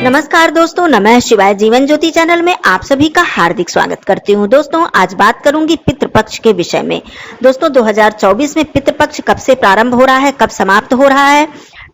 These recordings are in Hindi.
नमस्कार दोस्तों, नमः शिवाय। जीवन ज्योति चैनल में आप सभी का हार्दिक स्वागत करती हूँ। दोस्तों, आज बात करूंगी पितृपक्ष के विषय में। दोस्तों, 2024 में पितृपक्ष कब से प्रारंभ हो रहा है, कब समाप्त हो रहा है।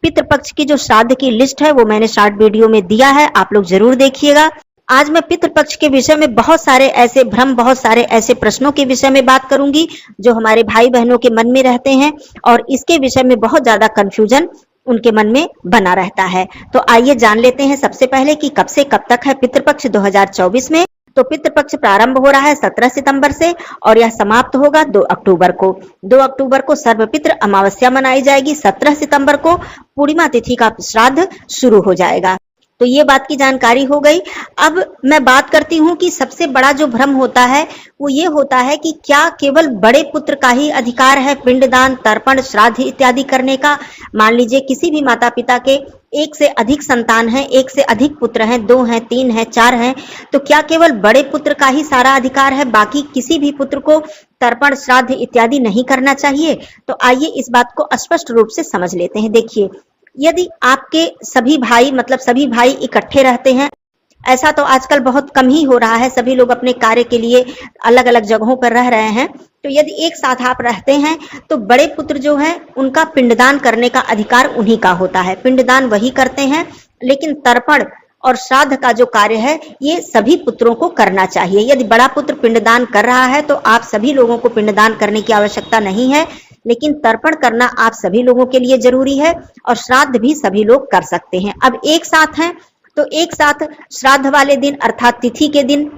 पितृपक्ष की जो श्राद्ध की लिस्ट है वो मैंने शॉर्ट वीडियो में दिया है, आप लोग जरूर देखिएगा। आज मैं पितृपक्ष के विषय में बहुत सारे ऐसे भ्रम, बहुत सारे ऐसे प्रश्नों के विषय में बात करूंगी जो हमारे भाई बहनों के मन में रहते हैं और इसके विषय में बहुत ज्यादा कंफ्यूजन उनके मन में बना रहता है। तो आइए जान लेते हैं सबसे पहले कि कब से कब तक है पितृपक्ष 2024 में। तो पितृपक्ष प्रारंभ हो रहा है 17 सितंबर से और यह समाप्त होगा 2 अक्टूबर को। 2 अक्टूबर को सर्वपितृ अमावस्या मनाई जाएगी। 17 सितंबर को पूर्णिमा तिथि का श्राद्ध शुरू हो जाएगा। तो ये बात की जानकारी हो गई। अब मैं बात करती हूँ कि सबसे बड़ा जो भ्रम होता है वो ये होता है कि क्या केवल बड़े पुत्र का ही अधिकार है पिंडदान, तर्पण, श्राद्ध इत्यादि करने का। मान लीजिए किसी भी माता पिता के एक से अधिक संतान हैं, एक से अधिक पुत्र हैं, 2 हैं, 3 हैं, 4 हैं, तो क्या केवल बड़े पुत्र का ही सारा अधिकार है, बाकी किसी भी पुत्र को तर्पण, श्राद्ध इत्यादि नहीं करना चाहिए। तो आइए इस बात को स्पष्ट रूप से समझ लेते हैं। देखिए, यदि आपके सभी भाई इकट्ठे रहते हैं, ऐसा तो आजकल बहुत कम ही हो रहा है, सभी लोग अपने कार्य के लिए अलग अलग जगहों पर रह रहे हैं। तो यदि एक साथ आप रहते हैं तो बड़े पुत्र जो हैं उनका पिंडदान करने का अधिकार उन्हीं का होता है, पिंडदान वही करते हैं। लेकिन तर्पण और श्राद्ध का जो कार्य है ये सभी पुत्रों को करना चाहिए। यदि बड़ा पुत्र पिंडदान कर रहा है तो आप सभी लोगों को पिंडदान करने की आवश्यकता नहीं है, लेकिन तर्पण करना आप सभी लोगों के लिए जरूरी है और श्राद्ध भी सभी लोग कर सकते हैं। अब एक साथ हैं तो एक साथ श्राद्ध वाले दिन अर्थात तिथि के दिन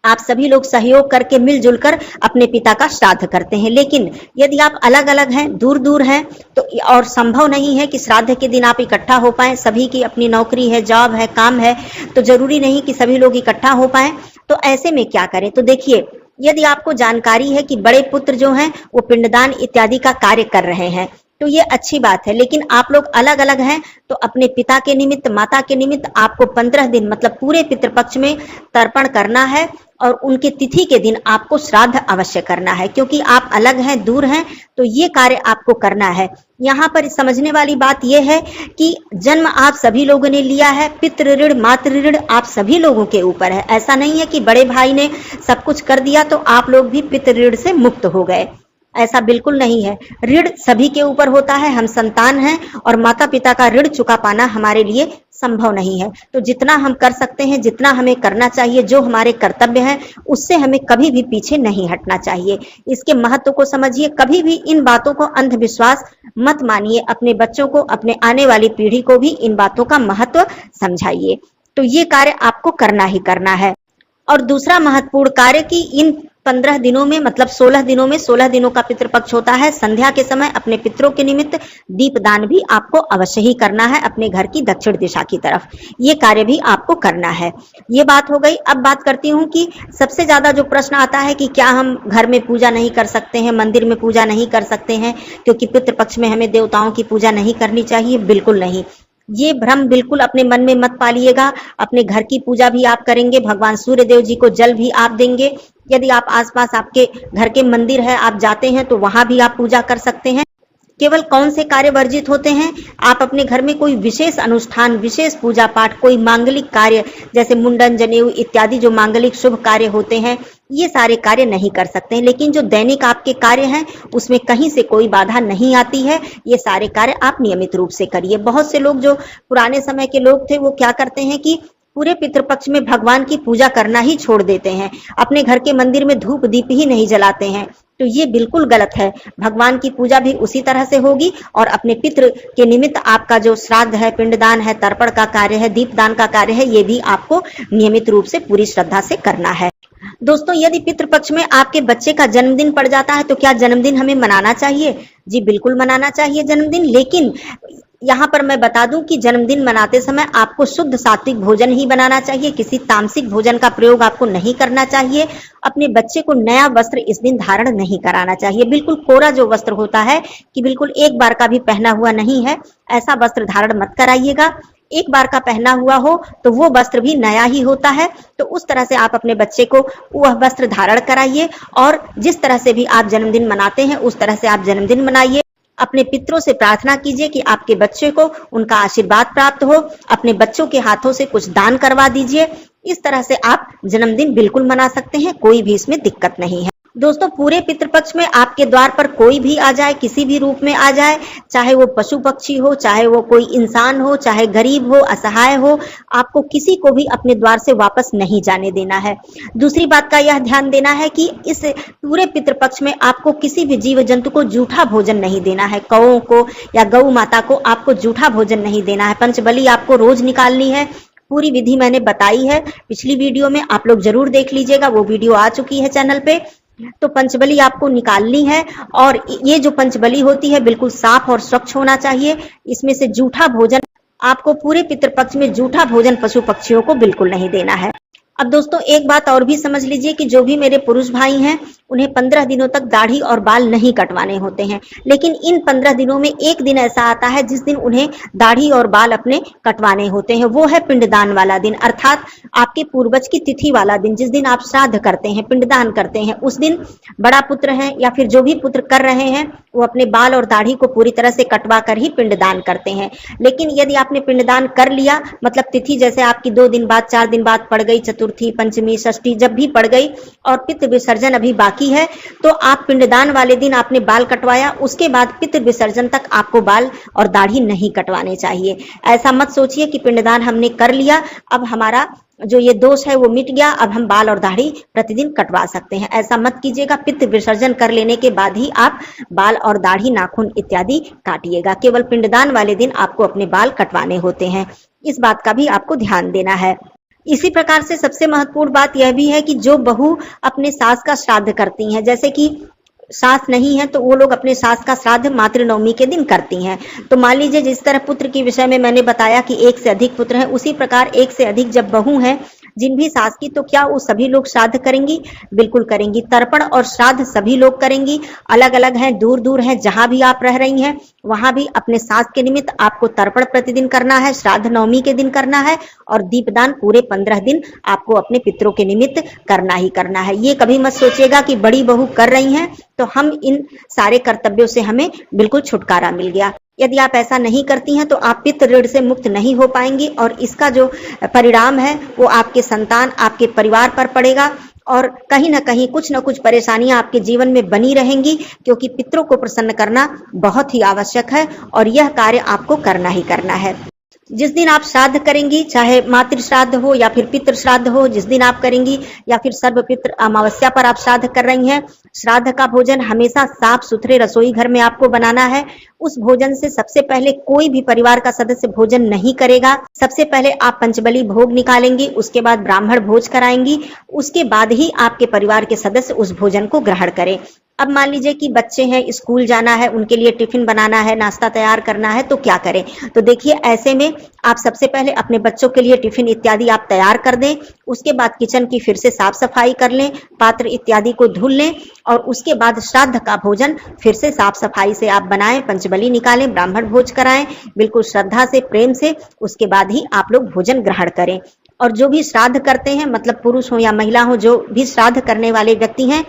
आप सभी लोग सहयोग करके मिलजुल कर अपने पिता का श्राद्ध करते हैं। लेकिन यदि आप अलग अलग हैं, दूर दूर हैं, तो और संभव नहीं है कि श्राद्ध के दिन आप इकट्ठा हो पाएं, सभी की अपनी नौकरी है, जॉब है, काम है, तो जरूरी नहीं कि सभी लोग इकट्ठा हो पाएं। तो ऐसे में क्या करें। तो देखिए, यदि आपको जानकारी है कि बड़े पुत्र जो हैं वो पिंडदान इत्यादि का कार्य कर रहे हैं तो ये अच्छी बात है, लेकिन आप लोग अलग अलग हैं तो अपने पिता के निमित्त, माता के निमित्त आपको 15 दिन मतलब पूरे पितृपक्ष में तर्पण करना है और उनके तिथि के दिन आपको श्राद्ध अवश्य करना है। क्योंकि आप अलग हैं, दूर हैं, तो ये कार्य आपको करना है। यहाँ पर समझने वाली बात यह है कि जन्म आप सभी लोगों ने लिया है, पितृ ऋण, मातृ ऋण आप सभी लोगों के ऊपर है। ऐसा नहीं है कि बड़े भाई ने सब कुछ कर दिया तो आप लोग भी पितृ ऋण से मुक्त हो गए, ऐसा बिल्कुल नहीं है। ऋण सभी के ऊपर होता है, हम संतान हैं और माता पिता का ऋण चुका पाना हमारे लिए संभव नहीं है। तो जितना हम कर सकते हैं, जितना हमें करना चाहिए, जो हमारे कर्तव्य हैं, उससे हमें कभी भी पीछे नहीं हटना चाहिए। इसके महत्व को समझिए, कभी भी इन बातों को अंधविश्वास मत मानिए। अपने बच्चों को, अपने आने वाली पीढ़ी को भी इन बातों का महत्व समझाइए। तो ये कार्य आपको करना ही करना है। और दूसरा महत्वपूर्ण कार्य कि इन 15 दिनों में मतलब 16 दिनों में 16 दिनों का पितृपक्ष होता है। संध्या के समय अपने पितरों के निमित्त दीपदान भी आपको अवश्य ही करना है अपने घर की दक्षिण दिशा की तरफ। ये कार्य भी आपको करना है। ये बात हो गई। अब बात करती हूँ कि सबसे ज्यादा जो प्रश्न आता है कि क्या हम घर में पूजा नहीं कर सकते हैं, मंदिर में पूजा नहीं कर सकते हैं क्योंकि पितृपक्ष में हमें देवताओं की पूजा नहीं करनी चाहिए। बिल्कुल नहीं, ये भ्रम बिल्कुल अपने मन में मत पालिएगा। अपने घर की पूजा भी आप करेंगे, भगवान सूर्य देव जी को जल भी आप देंगे। यदि आप आसपास आपके घर के मंदिर है, आप जाते हैं तो वहां भी आप पूजा कर सकते हैं। केवल कौन से कार्य वर्जित होते हैं, आप अपने घर में कोई विशेष अनुष्ठान, विशेष पूजा पाठ, कोई मांगलिक कार्य जैसे मुंडन, जनेऊ इत्यादि जो मांगलिक शुभ कार्य होते हैं, ये सारे कार्य नहीं कर सकते हैं। लेकिन जो दैनिक आपके कार्य हैं उसमें कहीं से कोई बाधा नहीं आती है। ये सारे कार्य आप नियमित रूप से करिए। बहुत से लोग जो पुराने समय के लोग थे वो क्या करते हैं कि पूरे पितृपक्ष में भगवान की पूजा करना ही छोड़ देते हैं, अपने घर के मंदिर में धूप दीप ही नहीं जलाते हैं। तो ये बिल्कुल गलत है। भगवान की पूजा भी उसी तरह से होगी और अपने पितृ के निमित्त आपका जो श्राद्ध है, पिंडदान है, तर्पण का कार्य है, दीपदान का कार्य है, ये भी आपको नियमित रूप से पूरी श्रद्धा से करना है। दोस्तों, यदि पितृपक्ष में आपके बच्चे का जन्मदिन पड़ जाता है तो क्या जन्मदिन हमें मनाना चाहिए? जी बिल्कुल मनाना चाहिए जन्मदिन। लेकिन यहाँ पर मैं बता दूं कि जन्मदिन मनाते समय आपको शुद्ध सात्विक भोजन ही बनाना चाहिए, किसी तामसिक भोजन का प्रयोग आपको नहीं करना चाहिए। अपने बच्चे को नया वस्त्र इस दिन धारण नहीं कराना चाहिए। बिल्कुल कोरा जो वस्त्र होता है कि बिल्कुल एक बार का भी पहना हुआ नहीं है, ऐसा वस्त्र धारण मत कराइएगा। एक बार का पहना हुआ हो तो वो वस्त्र भी नया ही होता है। तो उस तरह से आप अपने बच्चे को वह वस्त्र धारण कराइए और जिस तरह से भी आप जन्मदिन मनाते हैं उस तरह से आप जन्मदिन मनाइए। अपने पितरों से प्रार्थना कीजिए कि आपके बच्चे को उनका आशीर्वाद प्राप्त हो। अपने बच्चों के हाथों से कुछ दान करवा दीजिए। इस तरह से आप जन्मदिन बिल्कुल मना सकते हैं, कोई भी इसमें दिक्कत नहीं है। दोस्तों, पूरे पितृपक्ष में आपके द्वार पर कोई भी आ जाए, किसी भी रूप में आ जाए, चाहे वो पशु पक्षी हो, चाहे वो कोई इंसान हो, चाहे गरीब हो, असहाय हो, आपको किसी को भी अपने द्वार से वापस नहीं जाने देना है। दूसरी बात का यह ध्यान देना है कि इस पूरे पितृपक्ष में आपको किसी भी जीव जंतु को जूठा भोजन नहीं देना है। कौओं को या गौ माता को आपको जूठा भोजन नहीं देना है। पंचबली आपको रोज निकालनी है। पूरी विधि मैंने बताई है पिछली वीडियो में, आप लोग जरूर देख लीजिएगा, वो वीडियो आ चुकी है चैनल पे। तो पंचबली आपको निकालनी है और ये जो पंचबली होती है बिल्कुल साफ और स्वच्छ होना चाहिए। इसमें से जूठा भोजन आपको पूरे पितृपक्ष में जूठा भोजन पशु पक्षियों को बिल्कुल नहीं देना है। अब दोस्तों, एक बात और भी समझ लीजिए कि जो भी मेरे पुरुष भाई हैं उन्हें 15 दिनों तक दाढ़ी और बाल नहीं कटवाने होते हैं, लेकिन इन 15 दिनों में एक दिन ऐसा आता है जिस दिन उन्हें दाढ़ी और बाल अपने कटवाने होते हैं। वो है पिंडदान वाला दिन, अर्थात आपके पूर्वज की तिथि वाला दिन, जिस दिन आप श्राद्ध करते हैं, पिंडदान करते हैं। उस दिन बड़ा पुत्र है या फिर जो भी पुत्र कर रहे हैं वो अपने बाल और दाढ़ी को पूरी तरह से कटवा कर ही पिंडदान करते हैं। लेकिन यदि आपने पिंडदान कर लिया, मतलब तिथि जैसे आपकी 2 दिन बाद, 4 दिन बाद पड़ गई, चतुर्थी, पंचमी, षष्ठी जब भी पड़ गई और पितृ विसर्जन अभी बाकी है, तो आप पिंडदान वाले दिन आपने बाल कटवाया, उसके बाद पितृ विसर्जन तक आपको बाल और दाढ़ी नहीं कटवाने चाहिए। ऐसा मत सोचिए कि पिंडदान हमने कर लिया, अब हमारा जो ये दोष है वो मिट गया, अब हम बाल और दाढ़ी प्रतिदिन कटवा सकते हैं। ऐसा मत कीजिएगा। पितृ विसर्जन कर लेने के बाद ही आप बाल और दाढ़ी, नाखून इत्यादि काटिएगा। केवल पिंडदान वाले दिन आपको अपने बाल कटवाने होते हैं। इस बात का भी आपको ध्यान देना है। इसी प्रकार से सबसे महत्वपूर्ण बात यह भी है कि जो बहू अपने सास का श्राद्ध करती हैं, जैसे कि सास नहीं है तो वो लोग अपने सास का श्राद्ध मातृ नवमी के दिन करती हैं। तो मान लीजिए जिस तरह पुत्र के विषय में मैंने बताया कि 1 से अधिक पुत्र हैं, उसी प्रकार 1 से अधिक जब बहू हैं जिन भी सास की, तो क्या वो सभी लोग श्राद्ध करेंगी? बिल्कुल करेंगी। तर्पण और श्राद्ध सभी लोग करेंगी। अलग अलग हैं, दूर दूर हैं, जहां भी आप रह रही हैं वहां भी अपने सास के निमित्त आपको तर्पण प्रतिदिन करना है, श्राद्ध नवमी के दिन करना है और दीपदान पूरे 15 दिन आपको अपने पितरों के निमित्त करना ही करना है। ये कभी मत सोचिएगा कि बड़ी बहू कर रही हैं तो हम इन सारे कर्तव्यों से हमें बिल्कुल छुटकारा मिल गया। यदि आप ऐसा नहीं करती हैं तो आप पितृ ऋण से मुक्त नहीं हो पाएंगी और इसका जो परिणाम है वो आपके संतान, आपके परिवार पर पड़ेगा और कहीं ना कहीं कुछ न कुछ परेशानियां आपके जीवन में बनी रहेंगी, क्योंकि पितरों को प्रसन्न करना बहुत ही आवश्यक है और यह कार्य आपको करना ही करना है। जिस दिन आप श्राद्ध करेंगी, चाहे मातृ श्राद्ध हो या फिर पितृ श्राद्ध हो, जिस दिन आप करेंगी या फिर सर्व पितृ अमावस्या पर आप श्राद्ध कर रही हैं, श्राद्ध का भोजन हमेशा साफ सुथरे रसोई घर में आपको बनाना है। उस भोजन से सबसे पहले कोई भी परिवार का सदस्य भोजन नहीं करेगा। सबसे पहले आप पंचबली भोग निकालेंगी, उसके बाद ब्राह्मण भोज कराएंगी, उसके बाद ही आपके परिवार के सदस्य उस भोजन को ग्रहण करें। अब मान लीजिए कि बच्चे हैं, स्कूल जाना है, उनके लिए टिफिन बनाना है, नाश्ता तैयार करना है, तो क्या करें? तो देखिए, ऐसे में आप सबसे पहले अपने बच्चों के लिए टिफिन इत्यादि आप तैयार कर दें। उसके बाद किचन की फिर से साफ सफाई कर लें, पात्र इत्यादि को धुल लें और उसके बाद श्राद्ध का भोजन फिर से साफ सफाई से आप बनाएं, पंचबली निकालें, ब्राह्मण भोज कराएं, बिल्कुल श्रद्धा से, प्रेम से। उसके बाद ही आप लोग भोजन ग्रहण करें। और जो भी श्राद्ध करते हैं, मतलब पुरुष हो या महिला हो, जो भी श्राद्ध करने वाले व्यक्ति हैं,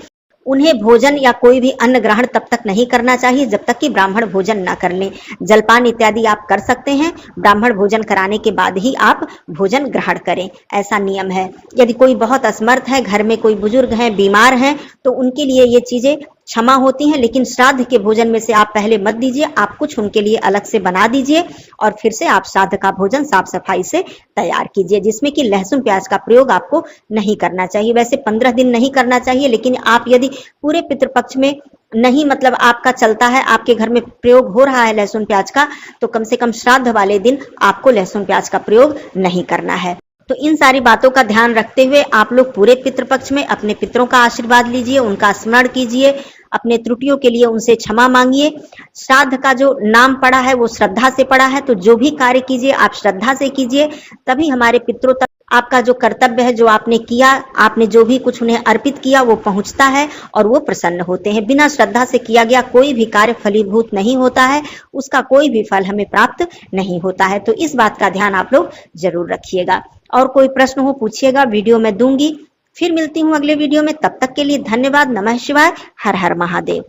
उन्हें भोजन या कोई भी अन्न ग्रहण तब तक नहीं करना चाहिए जब तक कि ब्राह्मण भोजन न कर लें। जलपान इत्यादि आप कर सकते हैं, ब्राह्मण भोजन कराने के बाद ही आप भोजन ग्रहण करें, ऐसा नियम है। यदि कोई बहुत असमर्थ है, घर में कोई बुजुर्ग हैं, बीमार हैं, तो उनके लिए ये चीजें क्षमा होती हैं, लेकिन श्राद्ध के भोजन में से आप पहले मत दीजिए, आप कुछ उनके लिए अलग से बना दीजिए और फिर से आप श्राद्ध का भोजन साफ सफाई से तैयार कीजिए, जिसमें कि लहसुन प्याज का प्रयोग आपको नहीं करना चाहिए। वैसे 15 दिन नहीं करना चाहिए, लेकिन आप यदि पूरे पितृपक्ष में नहीं, मतलब आपका चलता है, आपके घर में प्रयोग हो रहा है लहसुन प्याज का, तो कम से कम श्राद्ध वाले दिन आपको लहसुन प्याज का प्रयोग नहीं करना है। तो इन सारी बातों का ध्यान रखते हुए आप लोग पूरे पितृपक्ष में अपने पितरों का आशीर्वाद लीजिए, उनका स्मरण कीजिए, अपने त्रुटियों के लिए उनसे क्षमा मांगिए। श्राद्ध का जो नाम पड़ा है वो श्रद्धा से पड़ा है, तो जो भी कार्य कीजिए आप श्रद्धा से कीजिए, तभी हमारे पितरों तक आपका जो कर्तव्य है, जो आपने किया, आपने जो भी कुछ उन्हें अर्पित किया, वो पहुंचता है और वो प्रसन्न होते हैं। बिना श्रद्धा से किया गया कोई भी कार्य फलीभूत नहीं होता है, उसका कोई भी फल हमें प्राप्त नहीं होता है। तो इस बात का ध्यान आप लोग जरूर रखिएगा। और कोई प्रश्न हो पूछिएगा, वीडियो में दूंगी। फिर मिलती हूँ अगले वीडियो में, तब तक के लिए धन्यवाद। नमः शिवाय। हर हर महादेव।